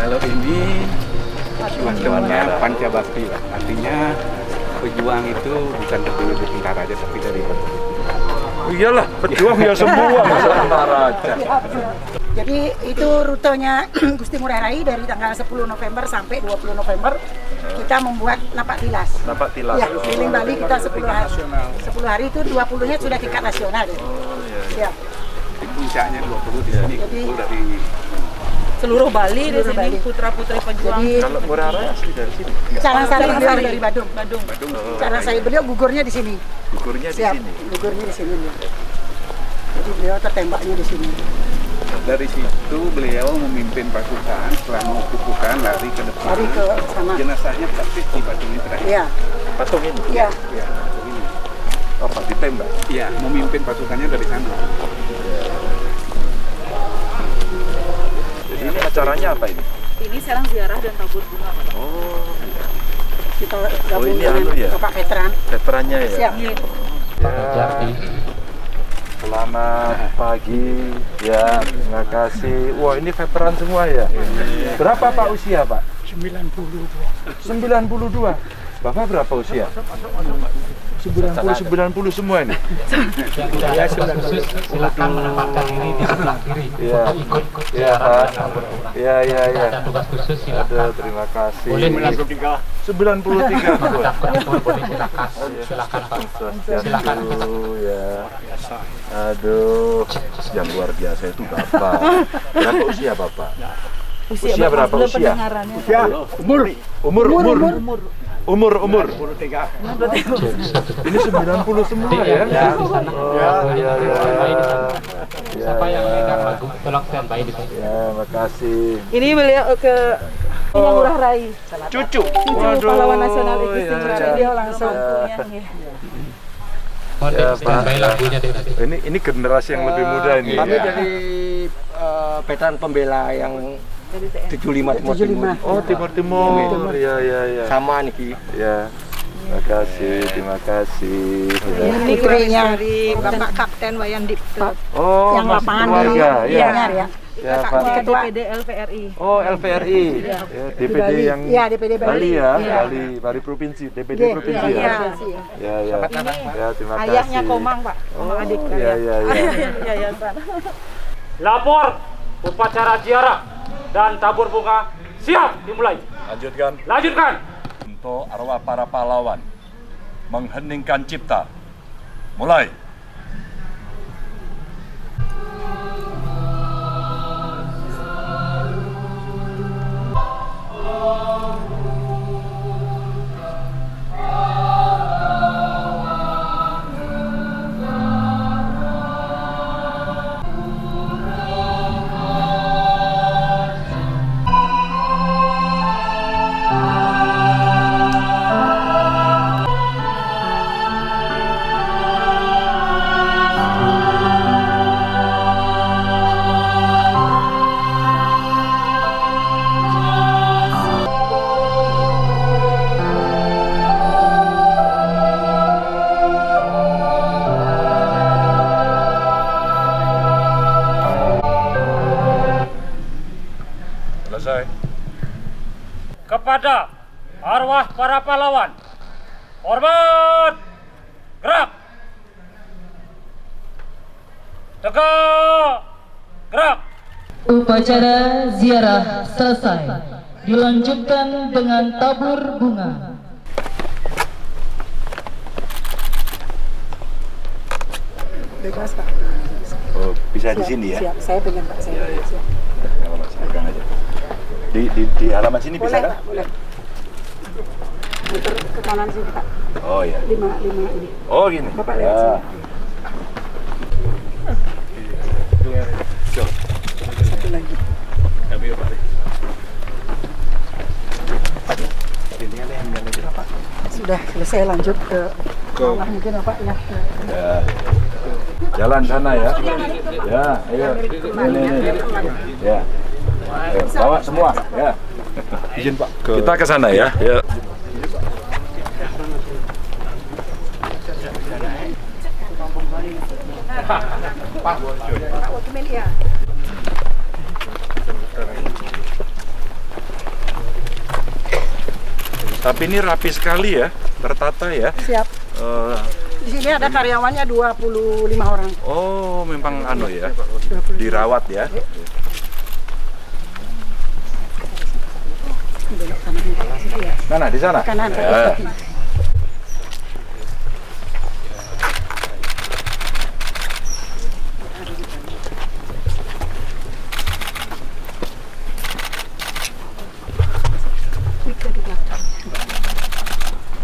Kalau ini macamnya Pancabakti lah, artinya pejuang itu bukan dari tentara aja, tapi dari iyalah, pejuang ya semua, masa tentara aja. Jadi itu rutenya Gusti Ngurah Rai dari tanggal 10 November sampai 20 November kita membuat napak tilas. Napak tilas. Ya, keliling Bali kita 10 hari. 10 hari itu 20-nya sudah tingkat nasional. Ya. Ya. Puncaknya 20 di sini. Jadi dari seluruh Bali di sini, Bali. putra-putri pejuang. Jadi Kalau Ngurah Rai asli dari sini. Carangsari beliau Carangsari. dari Badung. Badung. Carangsari beliau gugurnya di sini. Gugurnya di Siap, sini. gugurnya di sini. Jadi beliau tertembaknya di sini. Dari situ beliau memimpin pasukan setelah mengukuhkan lari ke depan. Lari ke sana. Jenazahnya praktis di Badung ini terakhir. Iya. Patung ini. Iya. Ya, Badung ini. Apa ditembak? Iya, memimpin pasukannya dari sana. Jadi ini acaranya apa ini? Ini serang ziarah dan tabur bunga. Oh, Kita gabung ini dengan anu ya? Bapak Veteran. veterannya ya. Siap. Ya. Selamat pagi, ya, terima kasih. Wah, ini veteran semua ya? Berapa Pak usia Pak? 92. 92? Bapak berapa usia? 90 semua ini? Saya khusus silakan menempatkan diri di sebelah kiri Iya. untuk ikut Iya, ziarah. Iya. Ada tugas khusus silakan. Aduh, terima kasih. Boleh 93. mengucapkan pun boleh silakan. Silakan Pak. Silakan. Ya. Aduh, yang luar biasa itu Bapak. Berapa usia Bapak? Usia berapa usia? Umur. Ini 90 semua ya? Ya, di sana. Ya. Siapa yang megang lagu tolong standby di sana. Ya, makasih. Ini beliau ke Ngurah Rai. Cucu. Pahlawan nasional Gusti Ngurah Rai. Beliau langsung Ya. punya. Mohon Ya, di standby Pak. lagunya deh tadi. Ini generasi yang lebih muda ini. Kami ya? dari veteran pembela yang 75 Timur Timur. Oh, Timur. Ya. Sama Niki. Ya. Terima kasih. Ya. Ini putrinya Dari Bapak Kapten Wayan Dipto. Oh, yang masih lapangan keluarga. di Ya. Gianyar ya. Ya, Pak. Ketua. DPD LPRI. Oh, LPRI. Ya, DPD Bali. yang Iya, DPD Bali. Bali ya, Iya. Bali provinsi, DPD Iya, provinsi iya, ya. iya. Ya. Ya, terima kasih. Ayahnya Komang, Pak. Komang adik. Iya. Yayasan. Lapor upacara ziarah dan tabur bunga siap dimulai. Lanjutkan. Untuk arwah para pahlawan mengheningkan cipta. Mulai. Selesai. Kepada arwah para pahlawan, hormat, gerak, tegak, gerak. Upacara ziarah selesai. Dilanjutkan dengan tabur bunga. Bebas Pak. Oh, bisa di sini ya? Siap, saya pengen Pak. Saya pengen. Siap. Nggak apa-apa, saya pegang aja. Di halaman sini bisa Boleh kan? Pak, boleh. Muter ke kanan sini Pak. Oh iya. 5 ini. Oh gini. Bapak lihat sini. Satu lagi. Sudah selesai, lanjut ke bawah mungkin Bapak ya. Ya. Jalan sana ya. Ya, ayo. Ini. Ya. Ayo, bawa semua ya. Izin Pak. Kita ke sana ya. Ya. Pak Wakil ya. Tapi ini rapi sekali ya, tertata ya. Siap. Di sini ada karyawannya 25 orang. Oh, memang anu ya, dirawat ya. Mana di sana? Kanan. Ya.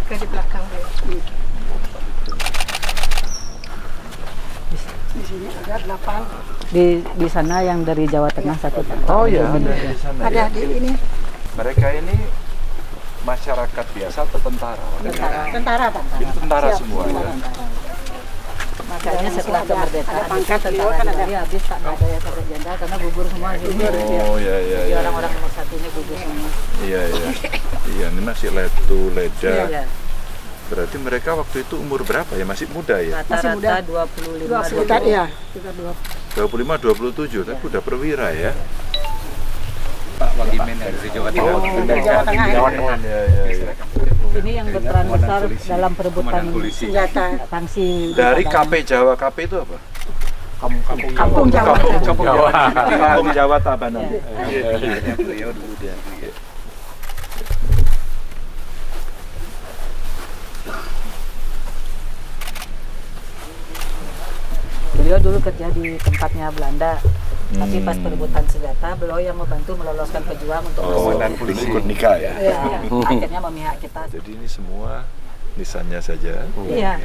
Di belakang. Di sini ada 8. Di sana yang dari Jawa Tengah satu Pak. Oh ya, ada di sana. Ada Ya. di ini. Mereka ini masyarakat biasa atau tentara? Tentara, Pak. Ini tentara Siap, semua ya. Makanya setelah kemerdekaan ada pangkat itu beliau kan ada. tentara habis tak ada ya sarjana jenderal karena gugur semua sini. Oh ya ya Jadi ya. orang-orang nomor satunya gugur semua. Iya iya. Iya, ini masih letu, leda. Iya. Berarti mereka waktu itu umur berapa ya? Masih muda ya? Rata-rata 25 Sekitar 20. ya, sekitar 20. 25 27, tapi udah perwira ya. Pak Wagimen dari Jawa Tengah. Dari Jawa Tengah. Ya, ya, ya. Ini yang berperan besar dalam perebutan Senjata. sanksi Dari KP Jawa, KP itu apa? Kampung Jawa. Kampung Jawa. Kampung Jawa Tabanan. Beliau dulu dia. Beliau dulu kerja di tempatnya Belanda. Tapi pas perebutan senjata, beliau yang membantu meloloskan pejuang untuk Komandan polisi ikut nikah ya. ya, akhirnya memihak kita. Jadi ini semua nisannya saja. Iya.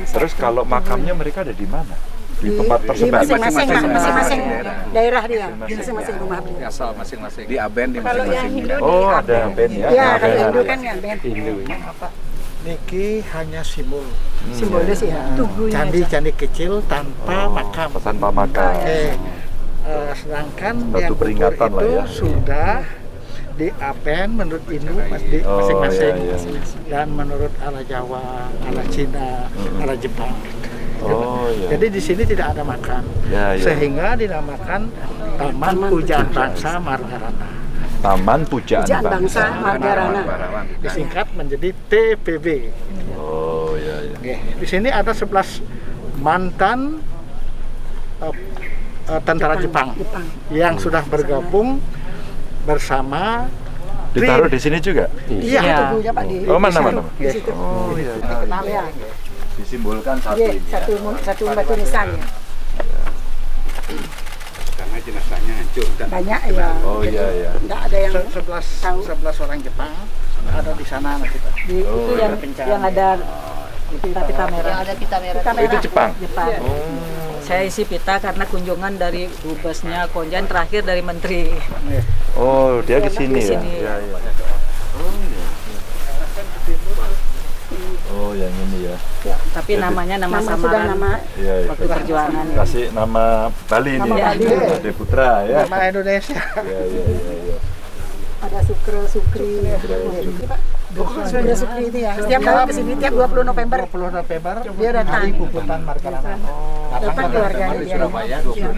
Terus kalau makamnya mereka ada di mana? Di tempat Di tersebar. masing-masing daerah dia, masing-masing rumah beliau. Asal masing-masing. Di Aben di Kalau yang masing-masing. Hindu di Oh, ada Aben. band ya. Iya, Ada kalau Hindu band. kan ya band. Niki hanya simbol. Simbolnya sih ya. Candi-candi kecil tanpa makam. Tanpa makam. Oke. Sedangkan Satu yang kubur peringatan lah itu ya. sudah di Apen menurut Hindu di Oh, masing-masing. iya, iya. Dan menurut ala Jawa, ala Cina, ala Jepang. Oh iya. Jadi di sini tidak ada makam. Ya, ya. Sehingga dinamakan Taman Pujaan Bangsa Margarana. Taman Pujaan Pujaan Bangsa Margarana. Disingkat menjadi TPB. Oh iya iya. Oke, di sini ada 11 mantan tentara Jepang yang sudah bergabung bersama Ditaruh di sini juga? Iya. Tubuhnya Pak di Oh, mana situ. mana? Di situ. Oh iya. Dikenal ya. Disimbolkan satu Iya, ini. Ya. satu batu nisannya. Karena jenazahnya hancur. Banyak ya. Oh iya iya. Enggak ada yang 11 orang Jepang ada di sana nanti Pak. Di, itu yang ada pita merah. Yang ada pita merah. Oh, itu Jepang. Jepang. Saya isi pita karena kunjungan dari dubesnya Konjan, terakhir dari menteri. Oh, dia ke sini ya. Sini. Iya iya. Oh, yang ini ya. Tapi namanya nama sudah samaran nama Iya iya. waktu perjuangan. Kasih nama Bali ini. Nama Bali. Ade Putra ya. Nama Indonesia. Iya iya iya iya. ada Sukri. Sudah Sukri itu ya. Setiap tahun ke sini tiap 20 November 20 November dia datang. hari puputan Margarana. Datang keluarganya dia.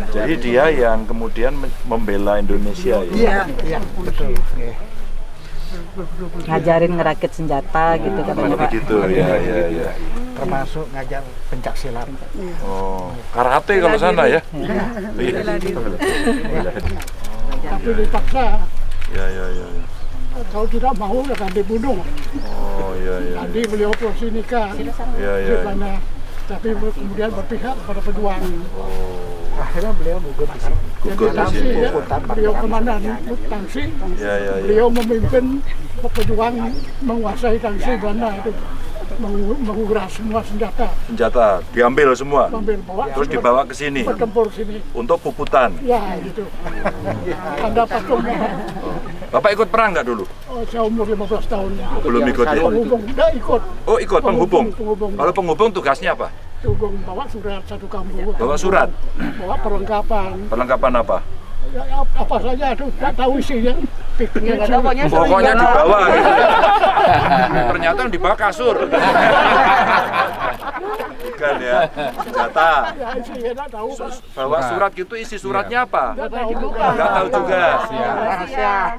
Jadi dia yang kemudian membela Indonesia ya. Iya. Iya, betul. Oke. Ngajarin ngerakit senjata gitu katanya Pak. Begitu ya ya ya. Termasuk ngajar pencak silat. Oh, karate kalau sana ya. Iya. Tapi dipaksa. Ya ya ya. Kalau tidak mau akan dibunuh. Oh iya iya. Tadi beliau proses nikah. Iya iya. Tapi kemudian berpihak pada pejuang. Akhirnya beliau gugur di sini. Gugur di sini. Ya. Beliau komandan Tangsi. Ya ya ya. Beliau memimpin pejuang menguasai Tangsi Belanda itu. Menguras semua senjata. Senjata diambil semua. Bawa, Terus dibawa ke sini bertempur sini. untuk puputan. Ya gitu. Ada patungnya. Bapak ikut perang nggak dulu? Oh, saya umur 15 tahun. Belum ikut ya? Penghubung, enggak ikut. Oh ikut penghubung. Penghubung. Kalau penghubung tugasnya apa? Penghubung bawa surat satu kampung. Bawa surat. Bawa perlengkapan. Perlengkapan apa? Ya, apa saja tuh, nggak tahu isinya. Pokoknya dibawa. Gitu. Ternyata yang dibawa kasur. bukan ya. Senjata. Ya, isinya nggak tahu. Bawa surat gitu, isi suratnya apa? Nggak tahu juga. Nggak tahu juga.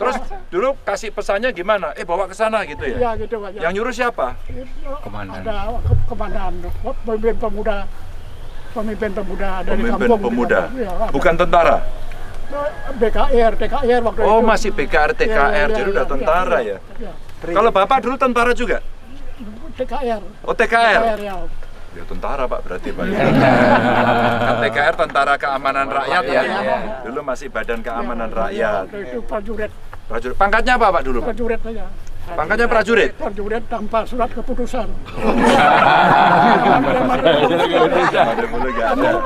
Terus dulu kasih pesannya gimana? Bawa ke sana gitu ya? Iya gitu Pak. Yang nyuruh siapa? Komandan. Ada komandan, pemimpin pemuda dari Pemimpin kampung. pemuda. Ya, Bukan tentara? TKR waktu itu. Oh, masih BKR, TKR, jadi udah tentara ya? Kalau Bapak dulu tentara juga? TKR. Oh, TKR? Ya. Ya tentara Pak berarti Pak. Kan TKR Tentara Keamanan Rakyat ya. Dulu masih Badan Keamanan Rakyat. Itu prajurit. Prajurit. Pangkatnya apa Pak dulu? Prajurit saja. Pangkatnya prajurit? Prajurit tanpa surat keputusan.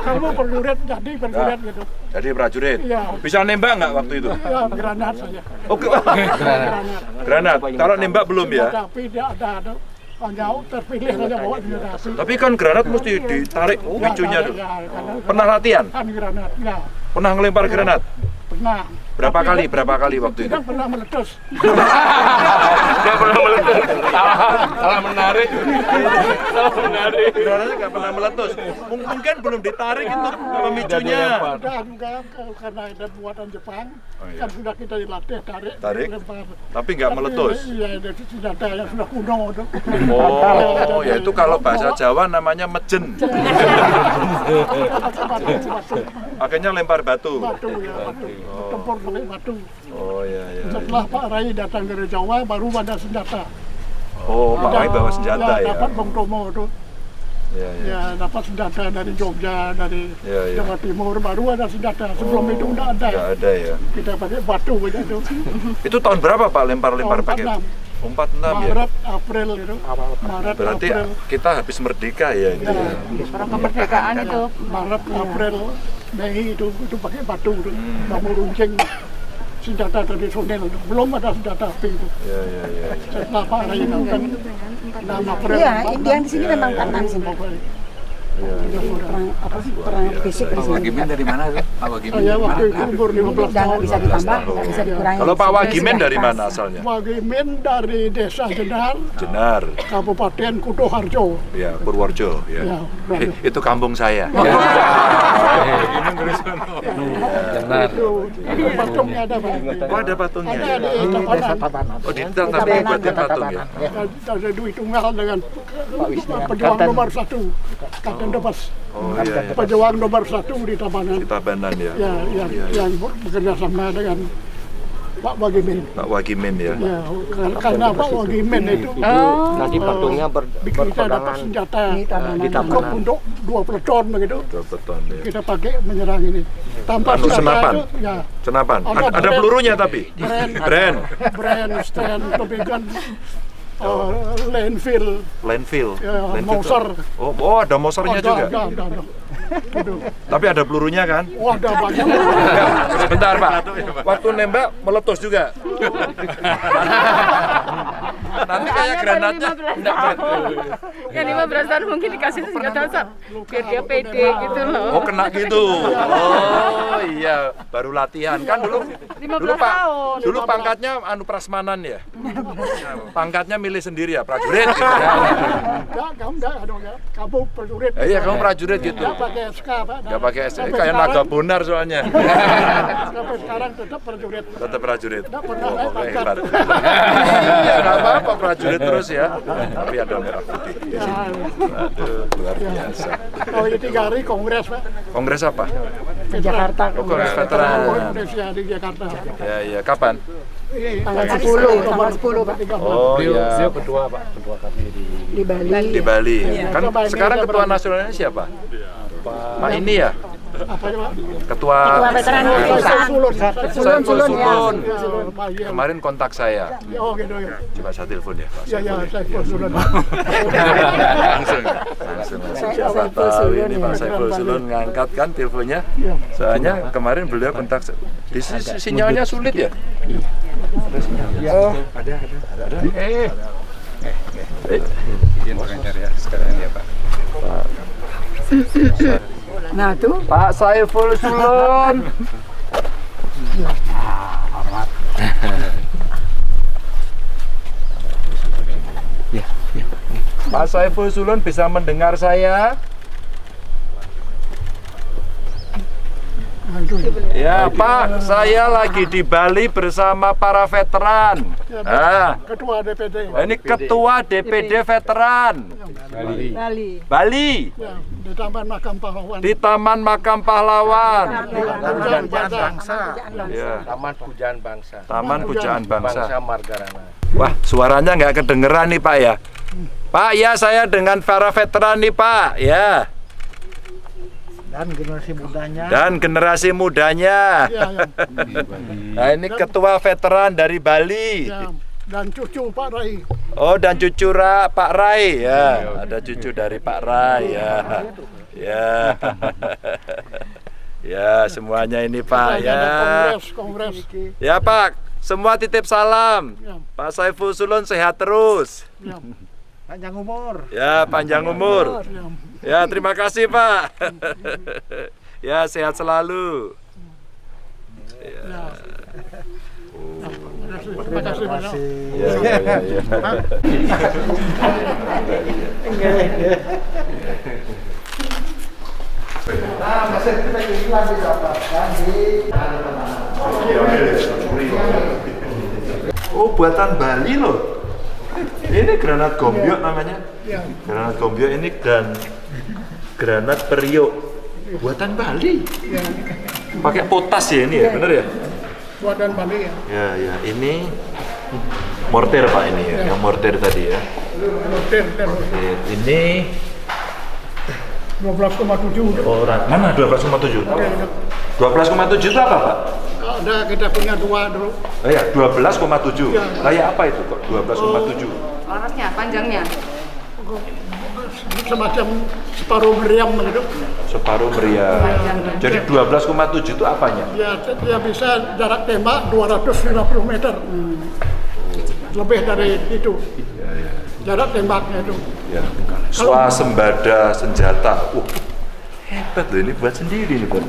Kamu prajurit jadi prajurit gitu. Jadi prajurit? Iya. Bisa nembak nggak waktu itu? Ya, granat saja. Oke. Granat. Kalau nembak belum ya? Tapi tidak ada. Hanya terpilih saja bawa senjata api. Tapi kan granat mesti ditarik picunya dulu. Pernah latihan? Granat, ya. Pernah ngelempar granat? Pernah. Berapa kali waktu itu? Tidak pernah meletus. Tidak pernah meletus. Salah menarik. Granatnya nggak pernah meletus. Mungkin belum ditarik itu pemicunya. Sudah juga karena ada buatan Jepang. Kan sudah kita dilatih tarik. Lempar. Tapi nggak meletus. Iya, itu senjata yang sudah kuno itu. Oh, ya itu kalau bahasa Jawa namanya mejen. Akhirnya lempar batu. Batu ya, batu. Tempur pakai batu. Oh iya. Setelah Pak Rai datang dari Jawa, baru ada senjata. Oh, Pak Rai bawa senjata ya? Dapat Bung Tomo itu. Iya. Ya, dapat senjata dari Jogja, dari Iya. Jawa Timur, baru ada senjata. Sebelum itu nggak ada. Nggak ada ya? Kita pakai batu aja itu. Itu tahun berapa Pak lempar-lempar pakai? 46 ya? Maret, April itu. Maret, Berarti April. kita habis merdeka ya ini. Orang kemerdekaan itu. Maret, April, Mei itu pakai batu itu. Bambu runcing. Senjata tradisional itu. Belum ada senjata api itu. Iya. Setelah Pak Rai itu kan 6 April. Iya, yang di sini memang tangan sini. Perang fisik di sini. Wagimen dari mana tuh? Pak Wagimen? Saya waktu itu umur 15 Udah nggak tahun. bisa ditambah, nggak bisa dikurangi. Kalau Pak Wagimen dari mana asalnya? Wagimen dari Desa Jenar, Jenar. Kabupaten Kutoharjo. Ya, Purworejo ya. Ya, Itu kampung saya. itu patungnya ada Pak. Oh, ada patungnya. Ada di Tabanan. Oh, di tapi buatin patung ya. Ada duit tunggal dengan pejuang nomor 1, Kapten Debas. Oh iya. Pejuang nomor 1 di Tabanan. Di Tabanan ya. Ya, yang bekerja sama dengan Pak Wagimen. Pak Wagimen ya. Ya, karena Pak Wagimen itu Nanti patungnya kita dapat senjata cukup untuk 2 peleton begitu. 2 beton ya. Kita pakai menyerang ini. Tanpa Anu, senjata senapan? itu, ya. Senapan. Ada Ada pelurunya tapi. Brand, stand, tapi kan Landfill. Ya, Mauser. Oh, ada Mausernya juga. Ada. Tapi ada pelurunya kan? Oh, ada banyak. Sebentar Pak, waktu nembak meletus juga. Nanti kayak granatnya. Yang 15 tahun mungkin dikasih senjata biar dia pede gitu loh. Oh, kena gitu. Oh iya, baru latihan kan dulu. 15 tahun. Dulu pangkatnya prasmanan ya. Pangkatnya milih sendiri ya, prajurit gitu. Kamu prajurit. Iya, kamu prajurit gitu. Nggak pakai SK, Pak. Nggak pakai SK, kayak naga bonar soalnya. Sampai sekarang tetap prajurit. Tetap prajurit. Nggak pernah Oh, naik oke, pangkat. hebat. Ya nggak apa-apa prajurit terus ya. Tapi ada merah putih. Aduh, luar biasa. Oh, ini 3 hari kongres, Pak. Kongres apa? Di Jakarta. Oh, kongres veteran. Indonesia di Jakarta. Ya, kapan? Tanggal 10, Pak. Oh iya. Ketua Pak, ketua kami Di Bali. Di Bali. Kan sekarang ketua nasionalnya siapa? Pak ini ya? Apa ya, Pak? Ketua veteran Sulun. Ya. Kemarin kontak saya. Oh, gitu ya. Coba saya telepon ya Pak. Ya, saya Sulun. Langsung. Siapa tahu ini Pak Saiful Sulun ngangkat kan teleponnya. Soalnya kemarin beliau kontak. Di sinyalnya sulit ya? Oh, ada. Izin pengajar ya sekarang ya Pak. Nah tuh Pak Saiful Sulun. Pak Saiful Sulun bisa mendengar saya? Ya Pak, saya lagi di Bali bersama para veteran. Ketua DPD. Ini Ketua DPD Veteran Bali. Ya, di Taman Makam Pahlawan. Di Taman Makam Pahlawan. Pujaan Bangsa. Ya. Taman Pujaan Bangsa. Taman Pujaan Bangsa. Bangsa Margarana. Wah, suaranya nggak kedengeran nih Pak ya. Pak, ya saya dengan para veteran nih Pak, ya. Dan generasi mudanya. Ya, ya. Nah, ini ketua veteran dari Bali. Ya, dan cucu Pak Rai. Oh, dan cucu Pak Rai ya. Ada cucu dari Pak Rai ya. Ya. Ya, semuanya ini Pak ya. Kongres. Ya Pak, semua titip salam. Ya. Pak Saiful Sulun sehat terus. Ya. Panjang umur. Ya, panjang umur. Ya, terima kasih Pak. Ya, sehat selalu. Ya. Terima kasih banyak. Ya. Oh, buatan Bali loh. Ini granat gombyok namanya. Granat gombyok ini dan granat periuk buatan Bali. Pakai potas ya ini ya, bener ya? Buatan Bali ya. Ya, ini mortir Pak ini ya, yang mortir tadi ya. Mortir. Ini 12,7. orang mana 12,7? 12,7 itu apa Pak? Ada kita punya dua dulu. Oh ya, 12,7. Kayak apa itu kok 12,7? Larasnya, panjangnya. Semacam separuh meriam gitu. Separuh meriam. Jadi 12,7 itu apanya? Ya, dia bisa jarak tembak 250 meter. Lebih dari itu. Jarak tembaknya itu. Ya. Swasembada senjata. Hebat loh, ini buat sendiri nih Pak.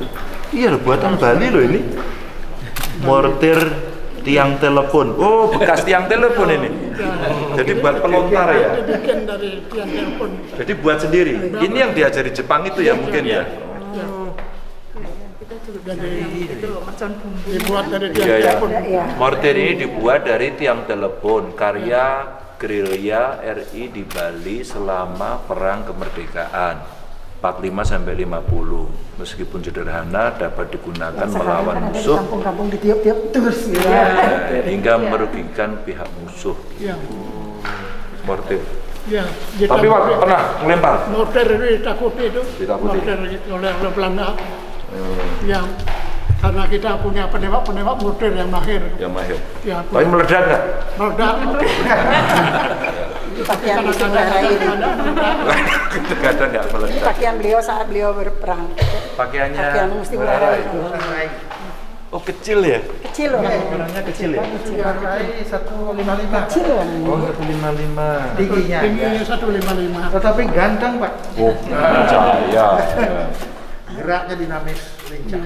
Iya loh, buatan Bali loh ini. Mortir tiang telepon. Oh, bekas tiang telepon ini. Jadi buat pelontar ya. Dibikin dari tiang telepon. Jadi buat sendiri. Ini yang diajari Jepang itu ya mungkin ya. Jadi dibuat dari tiang Iya, ya. telepon. Mortir ini dibuat dari tiang telepon karya gerilya RI di Bali selama perang kemerdekaan 45 sampai 50. Meskipun sederhana dapat digunakan melawan musuh Kampung-kampung di tiap-tiap terus gitu. hingga merugikan pihak musuh. Ya. Mortir. Ya, Tapi Pak pernah melempar? mortir itu ditakuti itu. Ditakuti. Mortir oleh Belanda. Ya, karena kita punya penembak mortir yang mahir. Yang mahir. Ya, Tapi meledak nggak? meledak. Pakaian Gusti Ngurah Rai ini. Kadang nggak Ini meledak. pakaian beliau saat beliau berperang. Pakaiannya Pakaian Gusti Ngurah Rai. Oh kecil ya? Kecil loh. Ukurannya kecil ya? Kecil. 155. Kecil loh. Oh 155. Tingginya. Tingginya 155. Tetapi ganteng Pak. Oh percaya. Geraknya dinamis, lincah.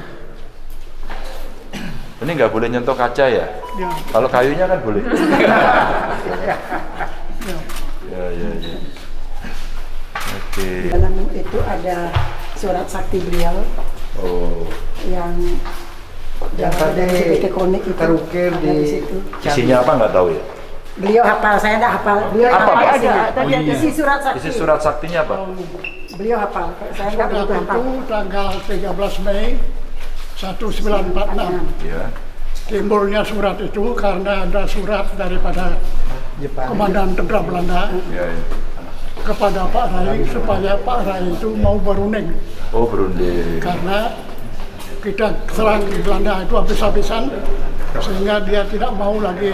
Ini nggak boleh nyentuh kaca ya? Ya. Kalau kayunya kan boleh. Ya. Ya. Oke. Di dalam itu ada surat sakti beliau Oh. yang tadi konik itu. terukir Ada di situ. Isinya apa nggak tahu ya? Beliau hafal, saya enggak hafal. Beliau Apa, hafal Pak? isinya. Oh, iya. Isi surat sakti. Isi surat saktinya apa? Beliau hafal, saya enggak Surat begitu hafal. itu tanggal 13 Mei 1946. Ya. Timbulnya surat itu karena ada surat daripada Komandan Tentara Belanda Ya. kepada Pak Rai supaya Pak Rai itu mau berunding Oh berunding. karena kita serang Belanda itu habis-habisan sehingga dia tidak mau lagi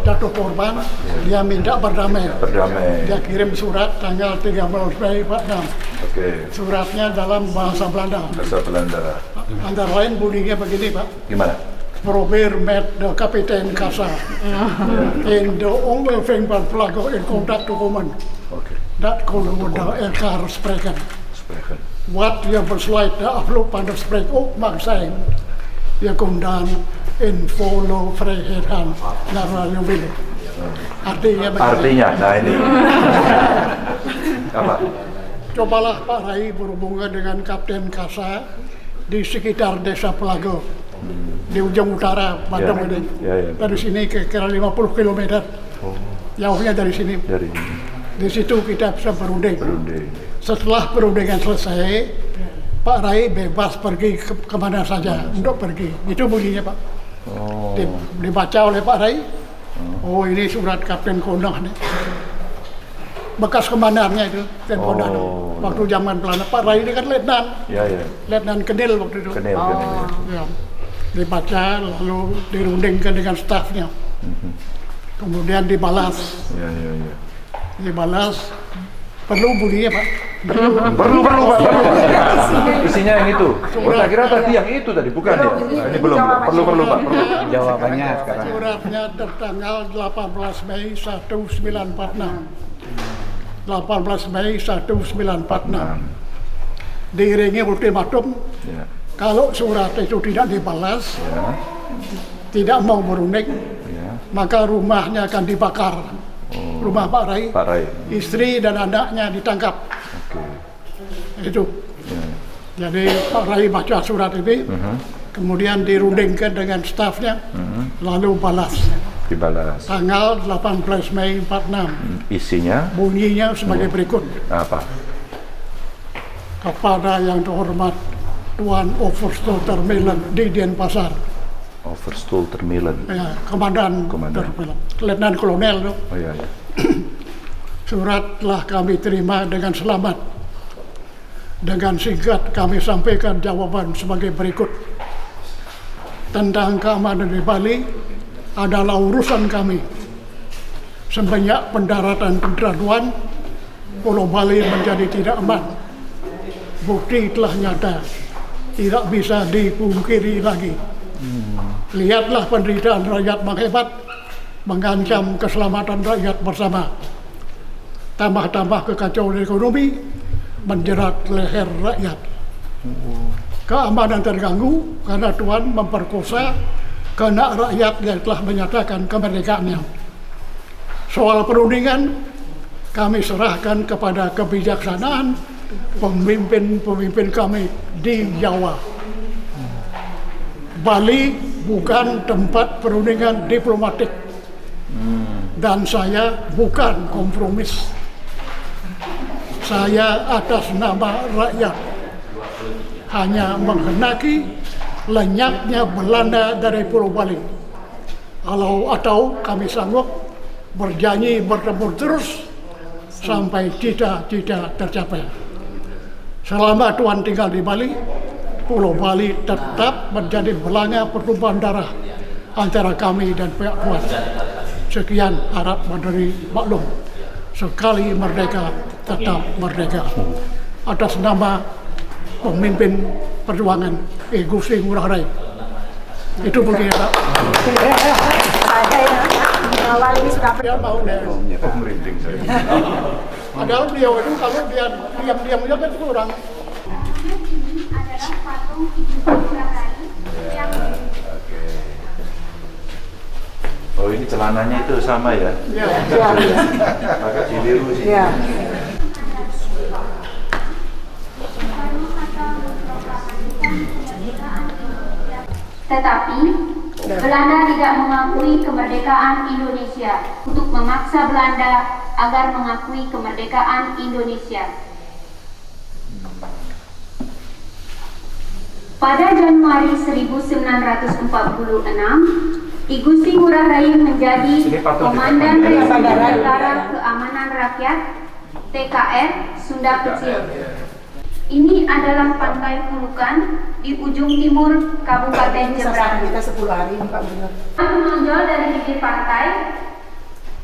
jatuh korban, dia minta berdamai. Berdamai. Dia kirim surat tanggal 13 Mei 46. Oke. Suratnya dalam bahasa Belanda. Bahasa Belanda. Antara lain bunyinya begini Pak. Gimana? Probeer met de kapitein Kassa. En de onbevingbaar vlaggen in contact te komen. Oke. Dat konden we naar elkaar spreken. Spreken. Wat je besluit de afloop van het gesprek ook mag zijn, je komt dan in volle vrijheid gaan naar waar je wil. Artinya begini. Artinya, nah ini. Apa? Cobalah Pak Rai berhubungan dengan Kapten Kassa di sekitar desa Pelago. di ujung utara Bandung ini. Dari sini kira-kira 50 km. Jauhnya dari sini. Di situ kita bisa berunding. Setelah perundingan selesai, Pak Rai bebas pergi kemana saja untuk pergi. Itu bunyinya, Pak. Dibaca oleh Pak Rai. Oh, ini surat Kapten Kondah nih. Bekas komandannya itu, Kapten Kondah. Waktu zaman Belanda, Pak Rai ini kan letnan. Letnan Kenil waktu itu. Ya. Dibaca, lalu dirundingkan dengan stafnya. Kemudian dibalas. Dibalas. Perlu bunyinya, Pak? Perlu Pak. Isinya yang itu. Tak kira tadi yang itu tadi, bukan ya? Ini belum. Perlu Pak. Jawabannya sekarang. Suratnya tertanggal 18 Mei 1946. 18 Mei 1946. Diiringi ultimatum. Kalau surat itu tidak dibalas, tidak mau berunding, maka rumahnya akan dibakar. Rumah Pak Rai, istri dan anaknya ditangkap. Itu. Jadi Pak Rai baca surat ini, kemudian dirundingkan dengan stafnya, lalu dibalas. Tanggal 18 Mei 46. Isinya? Bunyinya sebagai berikut. Apa? Kepada yang terhormat Tuan Overstol Termilan di Denpasar. Overstol Termilan. Ya, Komandan. Letnan Kolonel. Surat telah kami terima dengan selamat. Dengan singkat kami sampaikan jawaban sebagai berikut. Tentang keamanan di Bali adalah urusan kami. Semenjak pendaratan Pendraduan, Pulau Bali menjadi tidak aman. Bukti telah nyata, tidak bisa dipungkiri lagi. Lihatlah penderitaan rakyat menghebat, mengancam keselamatan rakyat bersama. Tambah-tambah kekacauan ekonomi, menjerat leher rakyat. Keamanan terganggu karena Tuan memperkosa kehendak rakyat yang telah menyatakan kemerdekaannya. Soal perundingan, kami serahkan kepada kebijaksanaan pemimpin-pemimpin kami di Jawa. Bali bukan tempat perundingan diplomatik, dan saya bukan kompromis. Saya atas nama rakyat hanya menghendaki lenyapnya Belanda dari Pulau Bali. Atau kami sanggup berjanji bertempur terus sampai cita-cita tercapai. Selama Tuan tinggal di Bali, Pulau Bali tetap menjadi belanga pertumpahan darah antara kami dan pihak Tuan. Sekian, harap menjadi maklum. Sekali merdeka, tetap merdeka. Atas nama pemimpin perjuangan Gusti Ngurah Rai. Itu begini, Pak. Awal ini sudah mau merinding saya. Padahal beliau itu kalau dia diam-diam aja kan kurang. Adalah patung Ibu Ngurah Rai yang Oh, ini celananya itu sama ya? Iya. Agak diliru sih. Iya. Tetapi Belanda tidak mengakui kemerdekaan Indonesia untuk memaksa Belanda agar mengakui kemerdekaan Indonesia. Pada Januari 1946, I Gusti Ngurah Rai menjadi Komandan Resi Tentara Keamanan Rakyat TKR Sunda Kecil. Ini adalah Pantai Pulukan di ujung timur Kabupaten Jembrana. Kita 10 hari Pak Gubernur. Menonjol dari bibir pantai,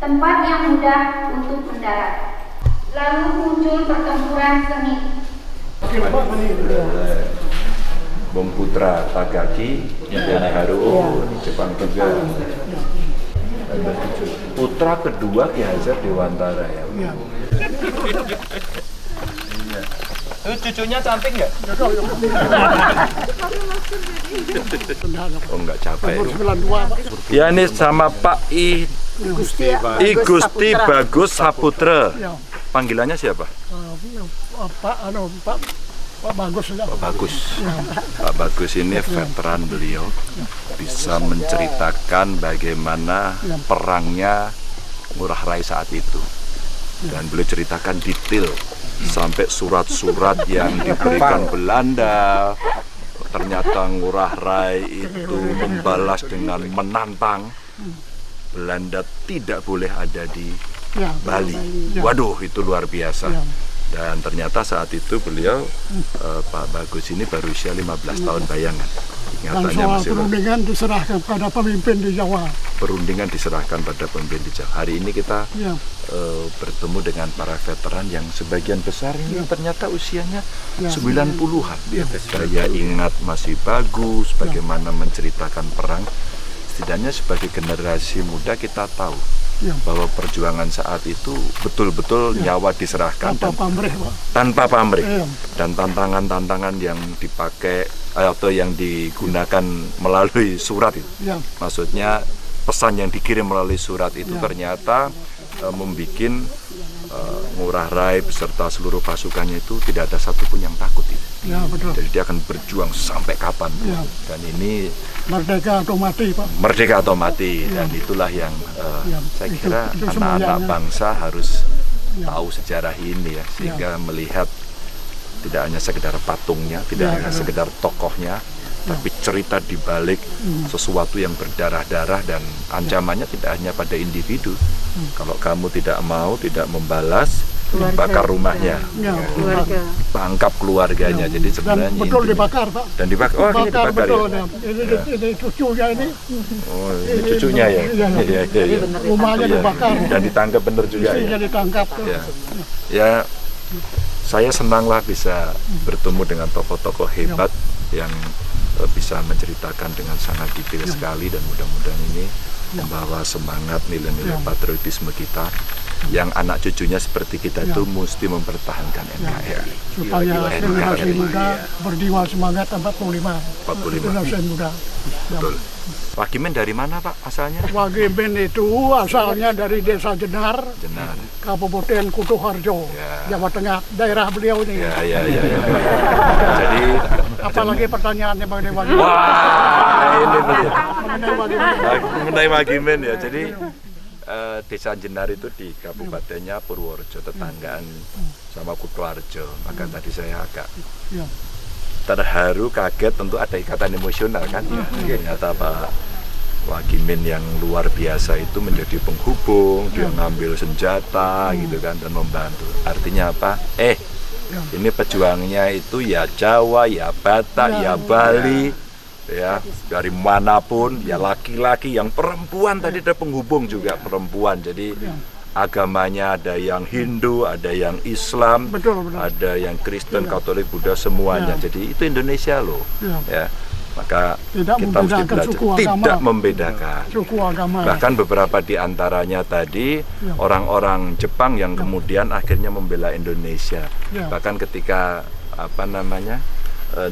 tempat yang mudah untuk mendarat. Lalu muncul pertempuran sengit. Bom Putra Tagaki, dan Haru, Jepang Tegal. Putra kedua Ki Hajar Dewantara ya. Itu cucunya cantik nggak? Oh, nggak capek. Ya, ini sama Pak I Gusti Bagus Saputra. Panggilannya siapa? Pak Bagus. Pak Bagus. Pak Bagus ini veteran beliau, bisa menceritakan bagaimana perangnya Ngurah Rai saat itu. Dan beliau ceritakan detail sampai surat-surat yang diberikan Belanda. Ternyata Ngurah Rai itu membalas dengan menantang Belanda tidak boleh ada di Bali. Waduh, itu luar biasa. Dan ternyata saat itu beliau Pak Bagus ini baru usia 15 tahun, bayangan. Dan soal perundingan diserahkan pada pemimpin di Jawa. Perundingan diserahkan pada pemimpin di Jawa. Hari ini kita bertemu dengan para veteran yang sebagian besar ini ternyata usianya 90-an. Saya ingat masih bagus bagaimana menceritakan perang. Setidaknya sebagai generasi muda kita tahu bahwa perjuangan saat itu betul-betul nyawa diserahkan tanpa pamrih, dan tantangan-tantangan yang dipakai atau yang digunakan melalui surat itu, maksudnya pesan yang dikirim melalui surat itu ternyata membuat Ngurah Rai beserta seluruh pasukannya itu tidak ada satupun yang takut itu. Jadi dia akan berjuang sampai kapan. Dan ini merdeka atau mati, Pak. Merdeka atau mati. Dan itulah yang saya kira anak-anak bangsa harus tahu sejarah ini ya, sehingga melihat tidak hanya sekedar patungnya, tidak hanya sekedar tokohnya, tapi cerita di balik sesuatu yang berdarah-darah, dan ancamannya tidak hanya pada individu. Kalau kamu tidak mau, tidak membalas, bakar rumahnya, tangkap keluarganya. Jadi sebenarnya dan betul dibakar, Pak. Dan dibakar. Oh, ini dibakar betul, ya. Ini cucunya ini. Oh, ini cucunya ya. Iya. Rumahnya dibakar. Dan ditangkap benar juga. Istrinya ditangkap. Ya, saya senanglah bisa bertemu dengan tokoh-tokoh hebat yang bisa menceritakan dengan sangat detail sekali, dan mudah-mudahan ini membawa semangat nilai-nilai patriotisme kita, yang anak cucunya seperti kita itu mesti mempertahankan NKRI supaya generasi muda berjiwa semangat 45 generasi muda. Betul. Wagimen dari mana, Pak, asalnya? Wagimen itu asalnya dari Desa Jenar, Kabupaten Kutoharjo, Jawa Tengah, daerah beliau ini. Ya. Jadi apalagi pertanyaannya mengenai Wagimen. Wah, ini betul. Mengenai Wagimen ya. Jadi Desa Jenar itu di kabupatennya Purworejo, tetanggaan sama Kutoharjo. Maka tadi saya agak terharu, kaget, tentu ada ikatan emosional kan. Ternyata Pak Wagimen yang luar biasa itu menjadi penghubung, dia ngambil senjata gitu kan, dan membantu. Artinya apa? Ini pejuangnya itu ya Jawa, ya Batak, ya Bali, ya dari manapun, ya laki-laki, yang perempuan tadi ada penghubung juga perempuan. Jadi agamanya ada yang Hindu, ada yang Islam, ada yang Kristen, Katolik, Buddha, semuanya. Jadi itu Indonesia loh. Ya. Maka kita mesti belajar tidak membedakan suku agama. Bahkan beberapa di antaranya tadi orang-orang Jepang yang kemudian akhirnya membela Indonesia. Bahkan ketika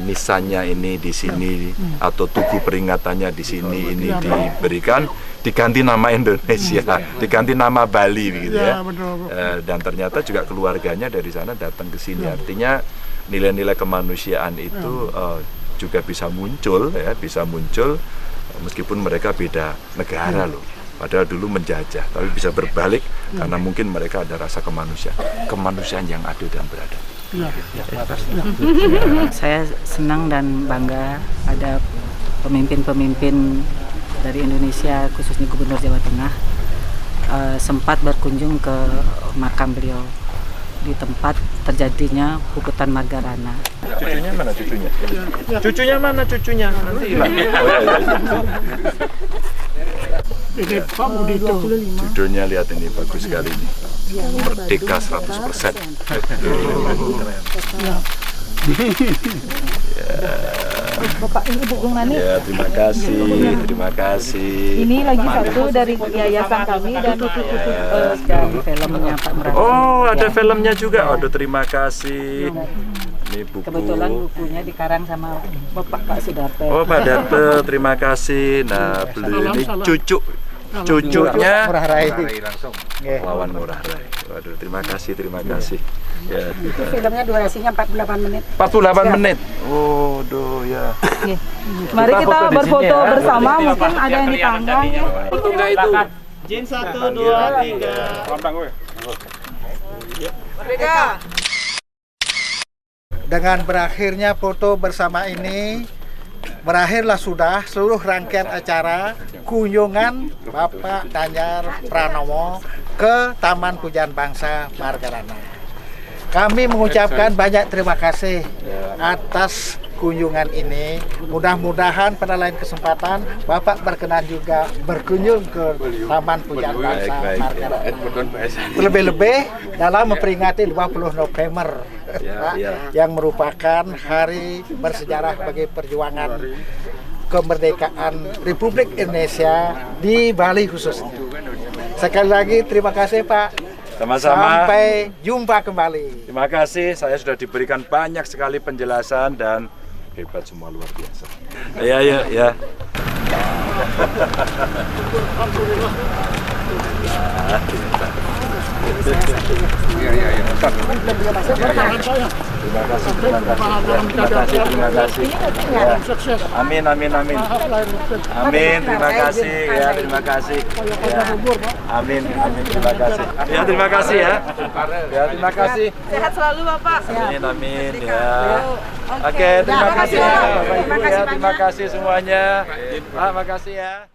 nisannya ini di sini atau tugu peringatannya di sini ini diberikan, diganti nama Indonesia, diganti nama Bali begitu ya. Dan ternyata juga keluarganya dari sana datang ke sini. Artinya nilai-nilai kemanusiaan itu juga bisa muncul meskipun mereka beda negara loh. Padahal dulu menjajah, tapi bisa berbalik karena mungkin mereka ada rasa kemanusiaan yang adil dan beradab. Saya senang dan bangga ada pemimpin-pemimpin dari Indonesia, khususnya Gubernur Jawa Tengah, sempat berkunjung ke makam beliau di tempat terjadinya Puputan Margarana. Cucunya mana cucunya? Cucunya mana cucunya? Nanti hilang. Ini Pak Budi itu. Judulnya lihat ini, bagus sekali ini. Merdeka 100%. Bapak ini Bu Bung Nani. Ya, terima kasih. Ini lagi satu dari yayasan kami dan dari filmnya Pak Muradi. Oh, ada filmnya juga. Aduh, terima kasih. Ini buku. Kebetulan bukunya dikarang sama Bapak Pak Sudarto. Oh, Pak Darto, terima kasih. Nah, beliau ini cucunya Ngurah Rai. langsung. Wawan Ngurah Rai. Waduh, terima kasih. Ya. Itu filmnya durasinya 48 menit. 48 menit. Waduh, ya. Mari kita berfoto bersama, mungkin ada yang di panggang ya. Enggak itu. Jin 1, 2, 3. Dengan berakhirnya foto bersama ini, berakhirlah sudah seluruh rangkaian acara kunjungan Bapak Ganjar Pranowo ke Taman Pujian Bangsa Margarana. Kami mengucapkan banyak terima kasih atas kunjungan ini. Mudah-mudahan pada lain kesempatan Bapak berkenan juga berkunjung ke Taman Pujian Bangsa Margarana. Terlebih-lebih dalam memperingati 20 November yang merupakan hari bersejarah bagi perjuangan kemerdekaan Republik Indonesia di Bali khususnya. Sekali lagi terima kasih Pak. Sama-sama. Sampai jumpa kembali. Terima kasih, saya sudah diberikan banyak sekali penjelasan dan hebat semua, luar biasa. Ya. Terima kasih. Amin. Terima kasih ya, terima kasih. Amin, terima kasih. Ya, terima kasih ya. Ya, terima kasih. Sehat selalu Bapak. Amin ya. Oke, terima kasih ya Bapak Ibu ya, terima kasih semuanya. Pak, makasih ya.